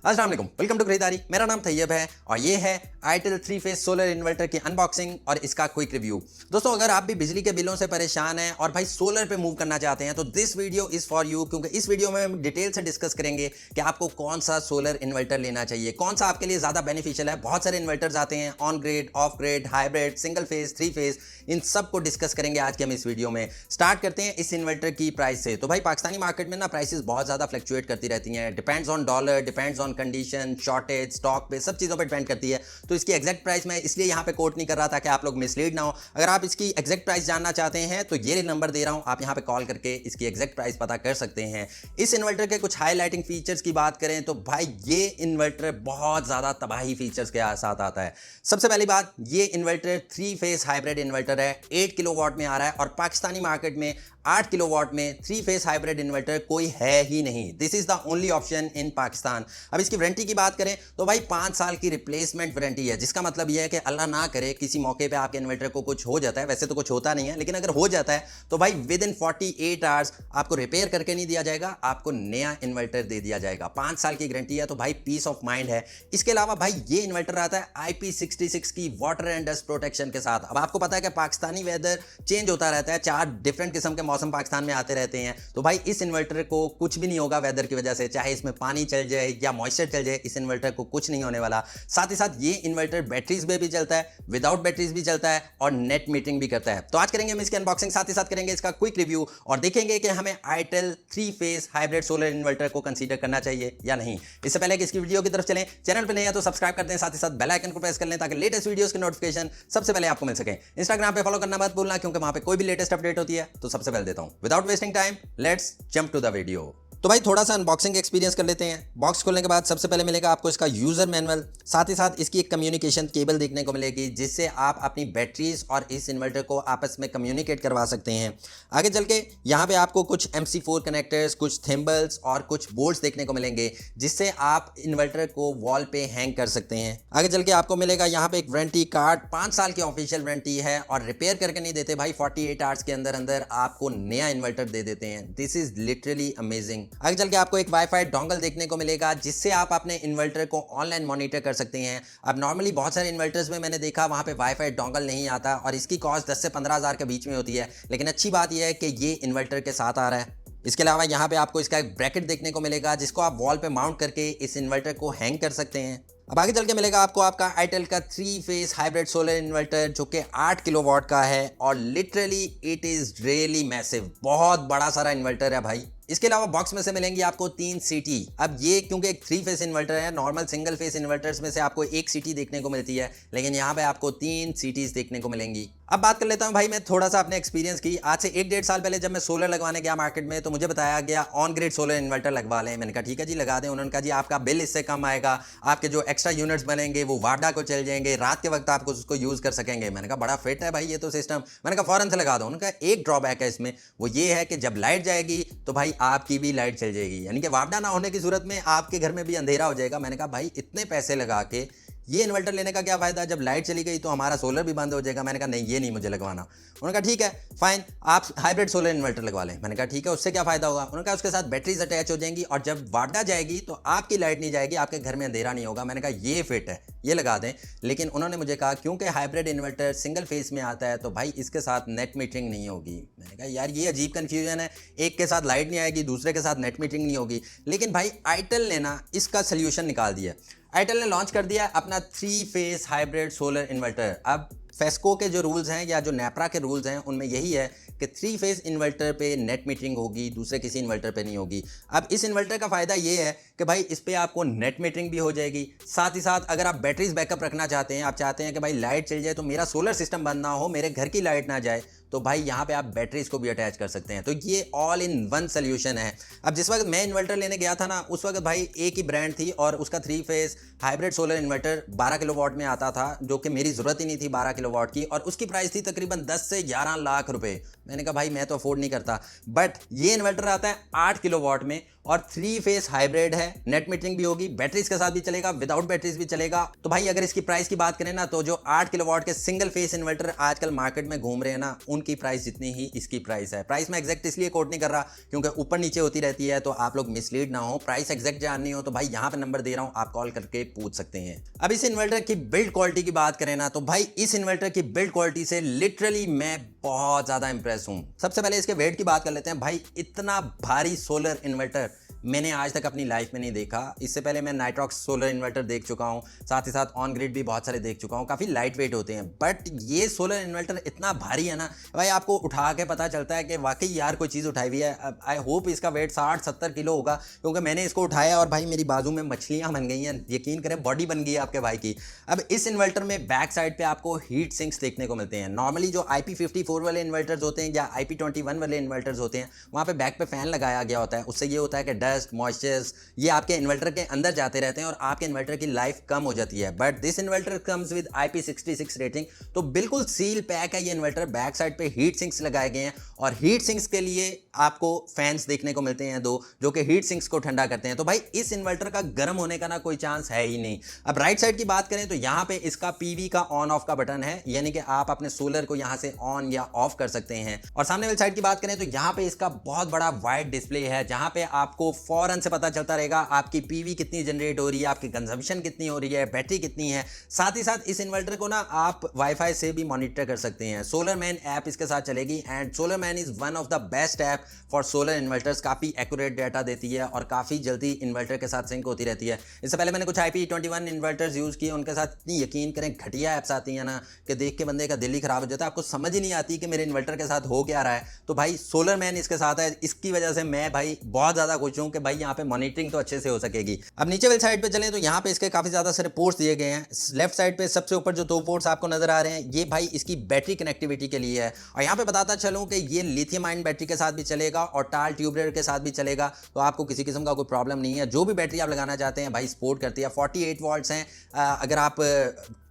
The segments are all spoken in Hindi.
अस्सलाम वालेकुम, वेलकम टू खरीदारी। मेरा नाम तैयब है और ये है आईटेल 3 फेज सोलर इन्वर्टर की अनबॉक्सिंग और इसका क्विक रिव्यू। दोस्तों, अगर आप भी बिजली के बिलों से परेशान हैं और भाई सोलर पे मूव करना चाहते हैं तो this video is for you, क्योंकि इस वीडियो में हम डिटेल से डिस्कस करेंगे कि आपको कौन सा सोलर इन्वर्टर लेना चाहिए, कौन सा आपके लिए ज़्यादा बेनिफिशियल है। बहुत सारे इन्वर्टर्स आते हैं, on grid, off grid, hybrid, single phase, 3 phase, इन सब को डिस्कस करेंगे आज के हम इस वीडियो में। स्टार्ट करते हैं इस इन्वर्टर की प्राइस से। तो भाई पाकिस्तानी मार्केट में ना प्राइसेस बहुत ज़्यादा फ्लक्चुएट करती रहती हैं, depends on dollar, depends on condition, shortage, stock पे, सब चीज़ों पे डिपेंड करती है। तो इसकी एग्जैक्ट प्राइस मैं इसलिए यहाँ पे कोट नहीं कर रहा था कि आप लोग मिसलीड ना हो। अगर आप इसकी एग्जैक्ट प्राइस जानना चाहते हैं तो ये नंबर दे रहा हूँ, आप यहाँ पे कॉल करके इसकी एग्जैक्ट प्राइस पता कर सकते हैं। इस इन्वर्टर के कुछ हाईलाइटिंग फीचर्स की बात करें तो भाई ये इन्वर्टर बहुत ज़्यादा तबाही फीचर्स के साथ आता है। सबसे पहली बात, ये इन्वर्टर 3 फेज हाइब्रिड इन्वर्टर है, 8 किलोवाट में आ रहा है और पाकिस्तानी मार्केट में 8 किलोवाट में 3 फेज हाइब्रिड इन्वर्टर कोई है ही नहीं। This is the only option in Pakistan. अब इसकी वारंटी की बात करें तो भाई 5 साल की रिप्लेसमेंट वारंटी है, जिसका मतलब यह है कि अल्लाह ना करे किसी मौके पे आपके इन्वर्टर को कुछ हो जाता है, वैसे तो कुछ होता नहीं है, लेकिन अगर हो जाता है तो भाई विद इन 48 आवर्स आपको रिपेयर करके नहीं दिया जाएगा, आपको नया इन्वर्टर दे दिया जाएगा। 5 साल की गारंटी है, तो भाई पीस ऑफ माइंड है। इसके अलावा भाई ये इन्वर्टर आता है IP66 की वाटर एंड डस्ट प्रोटेक्शन के साथ। अब आपको पता है कि पाकिस्तानी वेदर चेंज होता रहता है, 4 डिफरेंट किस्म के मौसम पाकिस्तान में आते रहते हैं, तो भाई इस इन्वर्टर को कुछ भी नहीं होगा वेदर की वजह से, चाहे इसमें पानी चल जाए या मॉइस्चर चल जाए, इस इन्वर्टर को कुछ नहीं होने वाला। साथ ही साथ ये इन्वर्टर बैटरीज में भी चलता है, विदाउट बैटरीज भी चलता है और नेट मीटरिंग भी करता है। तो आज करेंगे हम इसकी अनबॉक्सिंग, साथ ही साथ करेंगे इसका क्विक रिव्यू और देखेंगे कि हमें itel 3 phase hybrid solar inverter को कंसीडर करना चाहिए या नहीं। इससे पहले कि इसकी वीडियो की तरफ चलें, चैनल पर नहीं है तो सब्सक्राइब कर दें, साथ ही साथ बेल आइकन को प्रेस कर लें ताकि लेटेस्ट वीडियोस की नोटिफिकेशन सबसे पहले आपको मिल सके। इंस्टाग्राम पे फॉलो करना मत भूलना, क्योंकि वहां पे कोई भी लेटेस्ट अपडेट होती है तो सबसे पहले देता हूं। Without wasting time let's jump to the video. तो भाई थोड़ा सा अनबॉक्सिंग एक्सपीरियंस कर लेते हैं। बॉक्स खोलने के बाद सबसे पहले मिलेगा आपको इसका यूज़र मैनुअल, साथ ही साथ इसकी एक कम्युनिकेशन केबल देखने को मिलेगी, जिससे आप अपनी बैटरीज और इस इन्वर्टर को आपस में कम्युनिकेट करवा सकते हैं। आगे चल के यहाँ पे आपको कुछ MC4 कनेक्टर्स, कुछ थिम्बल्स और कुछ बोल्ट्स देखने को मिलेंगे, जिससे आप इन्वर्टर को वॉल पे हैंग कर सकते हैं। आगे चल के आपको मिलेगा यहाँ पे एक वारंटी कार्ड, 5 साल की ऑफिशियल वारंटी है और रिपेयर करके नहीं देते भाई, 48 आवर्स के अंदर अंदर आपको नया इन्वर्टर दे देते हैं। This is literally amazing. आगे चल के आपको एक वाईफाई डोंगल देखने को मिलेगा, जिससे आप अपने इन्वर्टर को ऑनलाइन मॉनिटर कर सकते हैं। अब नॉर्मली बहुत सारे इन्वर्टर्स में मैंने देखा वहाँ पे वाईफाई डोंगल नहीं आता और इसकी कॉस्ट 10 से 15 हज़ार के बीच में होती है, लेकिन अच्छी बात यह है कि ये इन्वर्टर के साथ आ रहा है। इसके अलावा यहाँ पे आपको इसका एक ब्रैकेट देखने को मिलेगा, जिसको आप वॉल पे माउंट करके इस इन्वर्टर को हैंग कर सकते हैं। अब आगे चल के मिलेगा आपको आपका आईटेल का 3 फेज हाइब्रिड सोलर इन्वर्टर, जो कि 8 किलोवाट का है और literally it is really massive, बहुत बड़ा सारा इन्वर्टर है भाई। इसके अलावा बॉक्स में से मिलेंगी आपको 3 सीटी। अब ये क्योंकि एक 3 फेज इन्वर्टर है, नॉर्मल सिंगल फेज इन्वर्टर्स में से आपको 1 सीटी देखने को मिलती है, लेकिन यहाँ पे आपको 3 सीटीज देखने को मिलेंगी। अब बात कर लेता हूँ भाई मैं थोड़ा सा अपने एक्सपीरियंस की। आज से 1-1.5 साल पहले जब मैं सोलर लगवाने गया मार्केट में, तो मुझे बताया गया ऑन ग्रिड सोलर इन्वर्टर लगवा लें। मैंने कहा ठीक है जी लगा दें। उन्होंने कहा जी आपका बिल इससे कम आएगा, आपके जो एक्स्ट्रा यूनिट्स बनेंगे वो वाडा को चल जाएंगे, रात के वक्त आप उसको यूज़ कर सकेंगे। मैंने कहा बड़ा फिट है भाई ये तो सिस्टम। मैंने कहा फ़ौरन से लगा दो। उन्होंने कहा एक ड्रॉबैक है इसमें, वो ये है कि जब लाइट जाएगी तो भाई आपकी भी लाइट चल जाएगी, यानी कि वापडा ना होने की सूरत में आपके घर में भी अंधेरा हो जाएगा। मैंने कहा भाई इतने पैसे लगा के ये इन्वर्टर लेने का क्या फ़ायदा, जब लाइट चली गई तो हमारा सोलर भी बंद हो जाएगा। मैंने कहा नहीं ये नहीं मुझे लगवाना। उन्होंने कहा ठीक है फाइन, आप हाइब्रिड सोलर इन्वर्टर लगवा लें। मैंने कहा ठीक है, उससे क्या फ़ायदा होगा। उन्होंने कहा उसके साथ बैटरीज अटैच हो जाएंगी और जब वापडा जाएगी तो आपकी लाइट नहीं जाएगी, आपके घर में अंधेरा नहीं होगा। मैंने कहा ये फिट है, ये लगा दें। लेकिन उन्होंने मुझे कहा क्योंकि हाइब्रिड इन्वर्टर सिंगल फेस में आता है तो भाई इसके साथ नेट मीटरिंग नहीं होगी। मैंने कहा यार ये अजीब कन्फ्यूजन है, एक के साथ लाइट नहीं आएगी, दूसरे के साथ नेट मीटरिंग नहीं होगी। लेकिन भाई आईटेल ने ना इसका सोल्यूशन निकाल दिया। आईटेल ने लॉन्च कर दिया अपना 3 फेज हाइब्रिड सोलर इन्वर्टर। अब फेस्को के जो रूल्स हैं या जो नेपरा के रूल्स हैं उनमें यही है कि 3 फेज इन्वर्टर पे नेट मीटरिंग होगी, दूसरे किसी इन्वर्टर पे नहीं होगी। अब इस इन्वर्टर का फ़ायदा ये है कि भाई इस पे आपको नेट मीटरिंग भी हो जाएगी, साथ ही साथ अगर आप बैटरीज बैकअप रखना चाहते हैं, आप चाहते हैं कि भाई लाइट चल जाए तो मेरा सोलर सिस्टम बंद ना हो, मेरे घर की लाइट ना जाए, तो भाई यहाँ पे आप बैटरीज को भी अटैच कर सकते हैं। तो ये ऑल इन वन सोल्यूशन है। अब जिस वक्त मैं इन्वर्टर लेने गया था ना, उस वक्त भाई एक ही ब्रांड थी और उसका 3 phase hybrid solar inverter 12 kilowatt में आता था, जो कि मेरी ज़रूरत ही नहीं थी 12 किलोवाट की, और उसकी प्राइस थी तकरीबन 10 से 11 लाख रुपए। मैंने कहा भाई मैं तो अफोर्ड नहीं करता। बट ये इन्वर्टर आता है 8 किलोवाट में और 3 फेस हाइब्रिड है, नेट मीटरिंग भी होगी, बैटरीज के साथ भी चलेगा, विदाउट बैटरीज भी चलेगा। तो भाई अगर इसकी प्राइस की बात करें ना, तो जो 8 किलोवाट के सिंगल फेस इन्वर्टर आजकल मार्केट में घूम रहे हैं ना, उनकी प्राइस जितनी ही इसकी प्राइस है। प्राइस मैं एग्जैक्ट इसलिए कोट नहीं कर रहा क्योंकि ऊपर नीचे होती रहती है, तो आप लोग मिसलीड ना हो। प्राइस एग्जैक्ट जाननी हो तो भाई यहाँ पे नंबर दे रहा हूँ, आप कॉल करके पूछ सकते हैं। अब इस इन्वर्टर की बिल्ड क्वालिटी की बात करें ना, तो भाई इस इन्वर्टर की बिल्ड क्वालिटी से लिटरली मैं बहुत ज्यादा इंप्रेस हूं। सबसे पहले इसके वेट की बात कर लेते हैं। भाई इतना भारी सोलर इन्वर्टर मैंने आज तक अपनी लाइफ में नहीं देखा। इससे पहले मैं नाइट्रॉक्स सोलर इन्वर्टर देख चुका हूँ, साथ ही साथ ऑन ग्रिड भी बहुत सारे देख चुका हूँ, काफ़ी लाइट वेट होते हैं। बट ये सोलर इन्वर्टर इतना भारी है ना भाई, आपको उठा के पता चलता है कि वाकई यार कोई चीज़ उठाई हुई है। आई होप इसका वेट 60-70 किलो होगा, क्योंकि मैंने इसको उठाया और भाई मेरी बाजू में मछलियाँ बन गई हैं, यकीन करें बॉडी बन गई है आपके भाई की। अब इस इन्वर्टर में बैक साइड पर आपको हीट सिंक्स देखने को मिलते हैं। नॉर्मली जो IP54 वाले इन्वर्टर्स होते हैं या IP21 वाले इन्वर्टर्स होते हैं, वहाँ पर बैक पे फैन लगाया गया होता है। उससे ये होता है कि डस्ट मॉइस्चर्स ये आपके इन्वर्टर के अंदर जाते रहते हैं और आपके इन्वर्टर की लाइफ कम हो जाती है। But this inverter comes with IP66 rating, तो बिल्कुल सील पैक है ये इन्वर्टर। बैक साइड पे हीट सिंक्स लगाए गए हैं और हीट सिंक्स के लिए आपको फैंस देखने को मिलते हैं 2, जो कि हीट सिंक्स को ठंडा करते हैं। तो भाई इस इन्वर्टर का गर्म होने का ना कोई चांस है ही नहीं। अब राइट साइड की बात करें तो यहाँ पे इसका PV का ऑन ऑफ का बटन है, यानी कि आप अपने सोलर को यहाँ से ऑन या ऑफ कर सकते हैं। और सामने वाली साइड की बात करें तो यहाँ पे इसका बहुत बड़ा वाइड डिस्प्ले है, जहाँ पे आपको फौरन से पता चलता रहेगा आपकी PV कितनी जनरेट हो रही है, आपकी कंजम्पशन कितनी हो रही है, बैटरी कितनी है। साथ ही साथ इस इन्वर्टर को ना आप वाईफाई से भी मॉनिटर कर सकते हैं। सोलर मैन ऐप इसके साथ चलेगी and solar man is one of the best app for solar inverters. काफ़ी एक्यूरेट डाटा देती है और काफ़ी जल्दी इन्वर्टर के साथ सिंक होती रहती है। इससे पहले मैंने कुछ IP21 इन्वर्टर्स यूज़ किए, उनके साथ इतनी यकीन करें घटिया ऐप्स आती हैं ना कि देख के बंदे का दिल ही खराब हो जाता है। आपको समझ ही नहीं आती कि मेरे इन्वर्टर के साथ हो क्या रहा है। तो भाई सोलर मैन इसके साथ है, इसकी वजह से मैं भाई बहुत ज़्यादा खुश हूँ कि भाई यहाँ पे मॉनिटरिंग तो अच्छे से हो सकेगी। अब नीचे वाली साइड पे चलें तो यहाँ पे इसके काफ़ी ज़्यादा सारे पोर्ट्स दिए गए हैं। लेफ्ट साइड पे सबसे ऊपर जो 2 पोर्ट्स आपको नजर आ रहे हैं, ये भाई इसकी बैटरी कनेक्टिविटी के लिए है। और यहाँ पे बताता चलूँ कि ये लिथियम आयन बैटरी के साथ भी चलेगा और टाल ट्यूबलर के साथ भी चलेगा, तो आपको किसी किस्म का कोई प्रॉब्लम नहीं है। जो भी बैटरी आप लगाना चाहते हैं भाई सपोर्ट करती है। 48 वॉल्ट्स हैं। अगर आप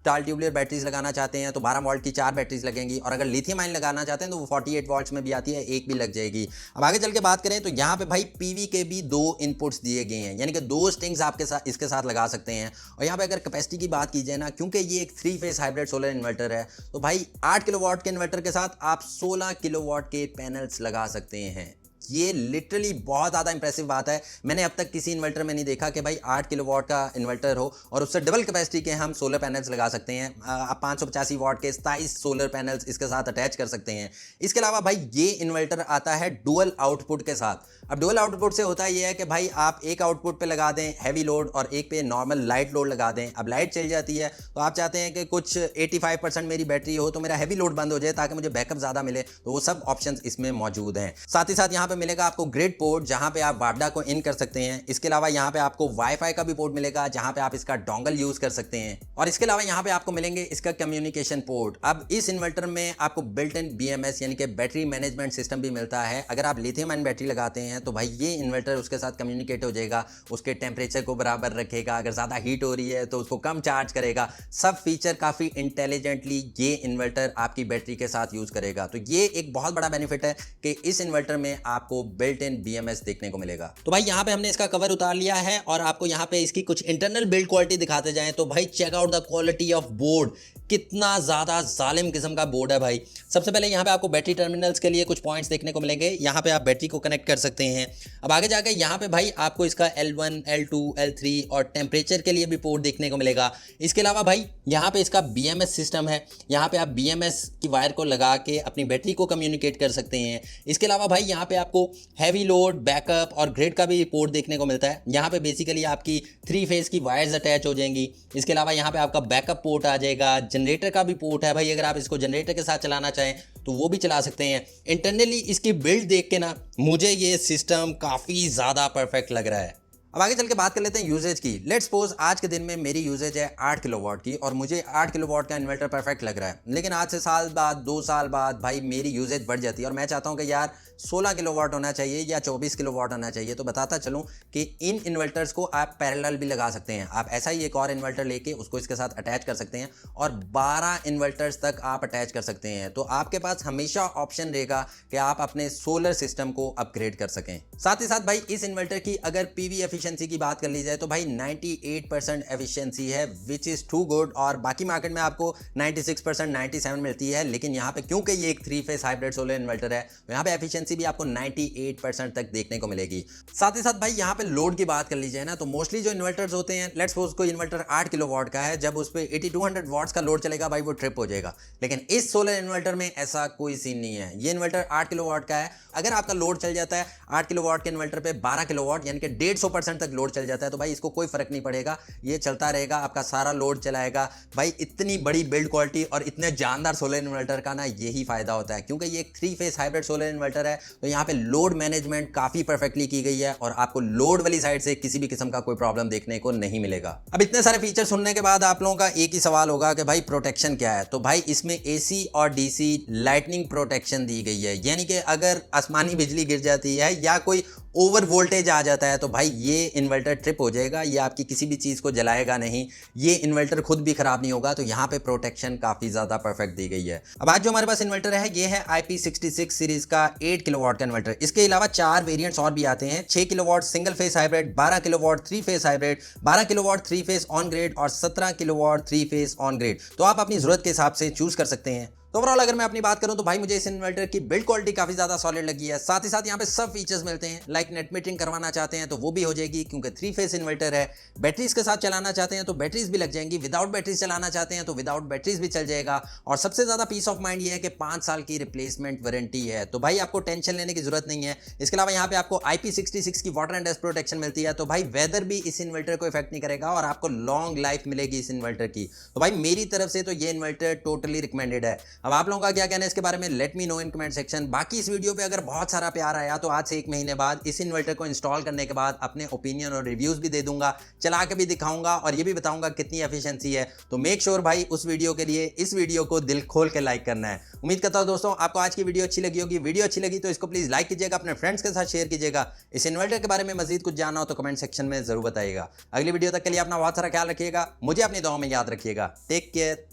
टाल ट्यूबलर बैटरीज लगाना चाहते हैं तो 12 वोल्ट की 4 बैटरीज लगेंगी, और अगर लिथियम आयन लगाना चाहते हैं तो वो 48 वॉल्ट्स में भी आती है, एक भी लग जाएगी। अब आगे चल के बात करें तो यहाँ पे भाई PV के भी 2 इनपुट्स दिए गए हैं, यानी कि 2 स्ट्रिंग्स आपके साथ इसके साथ लगा सकते हैं। और यहाँ पे अगर कैपेसिटी की बात की जाए ना, क्योंकि ये एक 3 फेस हाइब्रिड सोलर इन्वर्टर है, तो भाई 8 किलोवाट के इन्वर्टर के साथ आप 16 किलोवाट के पैनल्स लगा सकते हैं। ये लिटरली बहुत ज़्यादा इंप्रेसिव बात है। मैंने अब तक किसी इन्वर्टर में नहीं देखा कि भाई 8 किलोवाट का इन्वर्टर हो और उससे डबल कैपेसिटी के हम सोलर पैनल्स लगा सकते हैं। आप 585 वाट के 27 सोलर पैनल्स इसके साथ अटैच कर सकते हैं। इसके अलावा भाई ये इन्वर्टर आता है डुअल आउटपुट के साथ। अब डुअल आउटपुट से होता ये है कि भाई आप एक आउटपुट पे लगा दें हैवी लोड और एक पे नॉर्मल लाइट लोड लगा दें। अब लाइट चल जाती है तो आप चाहते हैं कि कुछ 85% मेरी बैटरी हो तो मेरा हैवी लोड बंद हो जाए ताकि मुझे बैकअप ज़्यादा मिले, तो वो सब ऑप्शंस इसमें मौजूद हैं। साथ ही साथ यहाँ पे मिलेगा आपको ग्रिड पोर्ट, जहाँ पे आप वापडा को इन कर सकते हैं। इसके अलावा यहाँ पे आपको वाईफाई का भी पोर्ट मिलेगा, जहाँ पे आप इसका डोंगल यूज कर सकते हैं। और इसके अलावा यहाँ पे आपको मिलेंगे इसका कम्युनिकेशन पोर्ट। अब इस इन्वर्टर में आपको बिल्ट इन BMS यानी कि बैटरी मैनेजमेंट सिस्टम भी मिलता है। अगर आप लिथियम आयन बैटरी लगाते हैं तो भाई ये इन्वर्टर उसके साथ कम्युनिकेट हो जाएगा, उसके टेम्परेचर को बराबर रखेगा, अगर ज़्यादा हीट हो रही है तो उसको कम चार्ज करेगा। सब फीचर काफ़ी इंटेलिजेंटली ये इन्वर्टर आपकी बैटरी के साथ यूज़ करेगा। तो ये एक बहुत बड़ा बेनिफिट है कि इस इन्वर्टर में आपको बिल्ट इन BMS देखने को मिलेगा। तो भाई यहाँ पे हमने इसका कवर उतार लिया है और आपको यहाँ पे इसकी कुछ इंटरनल बिल्ड क्वालिटी दिखाते जाएं तो भाई check out the quality of board. कितना ज़्यादा जालिम किस्म का बोर्ड है भाई। सबसे पहले यहाँ पे आपको बैटरी टर्मिनल्स के लिए कुछ पॉइंट्स देखने को मिलेंगे, यहाँ पे आप बैटरी को कनेक्ट कर सकते हैं। अब आगे जाके यहाँ पे भाई आपको इसका L1, L2, L3 और टेम्परेचर के लिए भी पोर्ट देखने को मिलेगा। इसके अलावा भाई यहाँ पे इसका BMS सिस्टम है, यहाँ पे आप BMS की वायर को लगा के अपनी बैटरी को कम्युनिकेट कर सकते हैं। इसके अलावा भाई यहाँ पे आपको हैवी लोड, बैकअप और ग्रिड का भी पोर्ट देखने को मिलता है। यहाँ पे बेसिकली आपकी 3 फेज की वायर्स अटैच हो जाएंगी। इसके अलावा यहाँ पे आपका बैकअप पोर्ट आ जाएगा, जनरेटर का भी पोर्ट है भाई, अगर आप इसको जनरेटर के साथ चलाना चाहें तो वो भी चला सकते हैं। इंटरनली इसकी बिल्ड देख के ना मुझे ये सिस्टम काफ़ी ज़्यादा परफेक्ट लग रहा है। अब आगे चल के बात कर लेते हैं यूजेज की। लेट्स सपोज आज के दिन में मेरी यूजेज है 8 किलोवाट की और मुझे 8 किलोवाट का इन्वर्टर परफेक्ट लग रहा है, लेकिन आज से साल बाद 2 साल बाद भाई मेरी यूजेज बढ़ जाती है और मैं चाहता हूं कि यार 16 किलोवाट होना चाहिए या 24 किलोवाट होना चाहिए। तो बताता चलूं कि इन इन्वर्टर्स को आप पैरेलल भी लगा सकते हैं। आप ऐसा ही एक और इन्वर्टर लेके उसको इसके साथ अटैच कर सकते हैं और 12 इन्वर्टर्स तक आप अटैच कर सकते हैं। तो आपके पास हमेशा ऑप्शन रहेगा कि आप अपने सोलर सिस्टम को अपग्रेड कर सकें। साथ ही साथ भाई इस इन्वर्टर की अगर पीवी एफिशिएंसी की बात कर ली जाए तो भाई 98% एफिशिएंसी है, विच इज टू गुड। और बाकी मार्केट में आपको 96% 97 मिलती है, लेकिन यहाँ पे क्योंकि ये एक 3 फेस हाइब्रिड सोलर इन्वर्टर है तो यहाँ पे एफिशिएंसी भी आपको 98% तक देखने को मिलेगी। साथ ही साथ भाई यहाँ पे लोड की बात कर ली जाए ना तो मोस्टली जो इन्वर्टर्स होते हैं, लेट्स सपोज कोई इन्वर्टर 8 किलोवाट का है, जब उस पर 8200 वॉट्स का लोड चलेगा भाई वो ट्रिप हो जाएगा। लेकिन इस सोलर इन्वर्टर में ऐसा कोई सीन नहीं है। ये इन्वर्टर 8 किलोवाट का है, अगर आपका लोड चल जाता है 8 किलोवाट के इन्वर्टर पे 12 किलोवाट यानी कि 150% तक लोड चल जाता है तो भाई इसको कोई फर्क नहीं पड़ेगा, ये चलता रहेगा, आपका सारा लोड चलाएगा। भाई इतनी बड़ी बिल्ड क्वालिटी और इतने जानदार सोलर इन्वर्टर का ना यही फायदा होता है, क्योंकि ये एक 3 फेस हाइब्रिड सोलर इन्वर्टर है तो यहाँ पे लोड मैनेजमेंट काफी परफेक्टली की गई है और आपको लोड वाली साइड से किसी भी किस्म का कोई प्रॉब्लम देखने को नहीं मिलेगा। अब इतने सारे फीचर सुनने के बाद आप लोगों का एक ही सवाल होगा कि भाई प्रोटेक्शन क्या है। तो भाई इसमें एसी और डीसी लाइटनिंग प्रोटेक्शन दी गई है, यानी कि अगर आसमानी बिजली गिर जाती है या कोई ओवर वोल्टेज आ जाता है तो भाई ये इन्वर्टर ट्रिप हो जाएगा, ये आपकी किसी भी चीज़ को जलाएगा नहीं, ये इन्वर्टर खुद भी खराब नहीं होगा। तो यहाँ पे प्रोटेक्शन काफ़ी ज़्यादा परफेक्ट दी गई है। अब आज जो हमारे पास इन्वर्टर है ये है IP66 सीरीज का 8 किलोवाट का इन्वर्टर। इसके अलावा 4 वेरिएंट्स और भी आते हैं, 6 kilowatt single phase hybrid, 12 kilowatt 3 face hybrid, 12 kilowatt 3 face on grid और 17 किलोवाट 3 फेस ऑन ग्रिड। तो आप अपनी ज़रूरत के हिसाब से चूज़ कर सकते हैं। तो ओवरऑल अगर मैं अपनी बात करूं तो भाई मुझे इस इन्वर्टर की बिल्ड क्वालिटी काफी ज्यादा सॉलिड लगी है। साथ ही साथ यहाँ पे सब फीचर्स मिलते हैं, लाइक नेट मीटरिंग करवाना चाहते हैं तो वो भी हो जाएगी क्योंकि 3 फेस इन्वर्टर है। बैटरीज के साथ चलाना चाहते हैं तो बैटरीज भी लग जाएंगी, विदाउट बैटरीज चलाना चाहते हैं तो विदाउट बैटरीज भी चल जाएगा। और सबसे ज्यादा पीस ऑफ माइंड ये है कि 5 साल की रिप्लेसमेंट वारंटी है, तो भाई आपको टेंशन लेने की जरूरत नहीं है। इसके अलावा यहाँ पे आपको IP66 की वाटर एंड डस्ट प्रोटेक्शन मिलती है, तो भाई वेदर भी इस इन्वर्टर को इफेक्ट नहीं करेगा और आपको लॉन्ग लाइफ मिलेगी इस इन्वर्टर की। तो भाई मेरी तरफ से तो ये इन्वर्टर टोटली रिकमेंडेड है। अब आप लोगों का क्या इसके बारे में let me know in comment section. बाकी इस वीडियो पे अगर बहुत सारा प्यार आया तो आज से 1 महीने बाद इस इन्वर्टर को इंस्टॉल करने के बाद अपने ओपिनियन और रिव्यूज भी दे दूंगा, चला के भी दिखाऊंगा और ये भी बताऊंगा कितनी एफिशिएंसी है। तो मेक श्योर भाई उस वीडियो के लिए इस वीडियो को दिल खोल के लाइक करना है। उम्मीद करता हूं दोस्तों आपको आज की वीडियो अच्छी लगी होगी। वीडियो अच्छी लगी तो इसको प्लीज लाइक कीजिएगा, अपने फ्रेंड्स के साथ शेयर कीजिएगा। इस इन्वर्टर के बारे में मजीद कुछ जानना हो तो कमेंट सेक्शन में जरूर बताइएगा। अगली वीडियो तक के लिए अपना बहुत सारा ख्याल रखिएगा, मुझे अपनी दुआओं में याद रखिएगा। टेक केयर,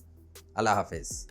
अल्लाह हाफिज।